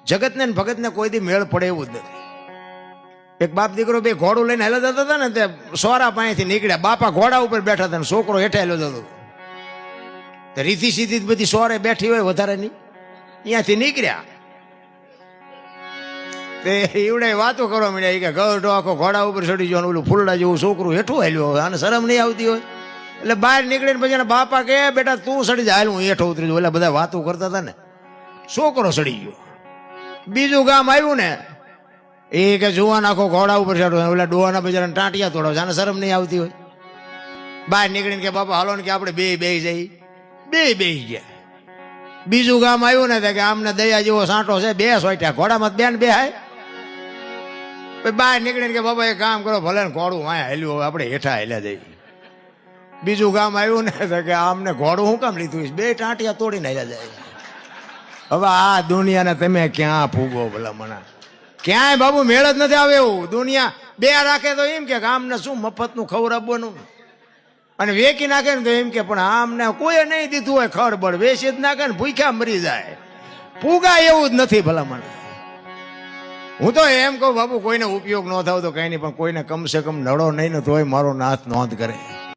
જગતને ને ભગતને કોઈ દી મેળ પડે એવું જ નથી. એક બાપ દીકરો બે ઘોડું લઈને હેલા જતા હતા ને, તે સોરા પાસેથી નીકળ્યા, બાપા ઘોડા ઉપર બેઠા હતા ને છોકરો હેઠે હેલો જતો. રીતિ સીધી બધી સોરે બેઠી હોય વધારેની, અહીંયાથી નીકળ્યા તે એવડે વાતો કરવા મળ્યા કે ગઢો આખો ઘોડા ઉપર ચડી ગયો, ઓલું ફૂલડા જેવું છોકરું હેઠું હાલ્યો હોય, આને શરમ નહીં આવતી હોય. એટલે બહાર નીકળીને પછી બાપા કે બેટા તું સડી જાય, હું હેઠો ઉતરી જાઉં. એટલે બધા વાતો કરતા હતા ને, છોકરો સડી ગયો. બીજું ગામ આવ્યું ને, એ કે જુવાન આખો ઘોડા ઉપર ચડો, ઓલા ડોહાના બજારના ટાંટિયા તોડો, આને શરમ નહીં આવતી હોય. બહાર નીકળીને કે બાપા હાલો ને કે આપણે બે જઈ, બે ગયા. બીજું ગામ આવ્યું ને કે આમને દયા જેવો સાંટો છે, બે સોટ્યા ઘોડામાં બેન બે હાય. બહાર નીકળીને કે બાબા એક કામ કરો, ભલે ને ઘોડું વાયા હેલ્યું, આપણે હેઠા હેલ્યા જઈએ. બીજું ગામ આવ્યું ને કે આમને ઘોડું શું કામ લીધું, બે ટાંટિયા તોડીને હેલ્યા જાય. હવે આ દુનિયાને તમે ક્યાં ફૂગો ભલા મના, ક્યાંય બાબુ મેળ જ નથી આવે એવું. દુનિયા બે રાખે તો એમ કે આમને શું મફતનું ખવડાવવાનું, અને વેકી નાખે ને તો એમ કે પણ આમને કોઈ નહીં દીધું હોય ખડબડ, વેચી જ નાખે ને ભૂખ્યા મરી જાય. ફૂગા એવું જ નથી ભલા મને. હું તો એમ કહું બાબુ કોઈને ઉપયોગ ન થાવ તો કઈ નહીં, પણ કોઈને કમસે કમ નડો નહીં ને તોય મારો નાથ નોંધ કરે.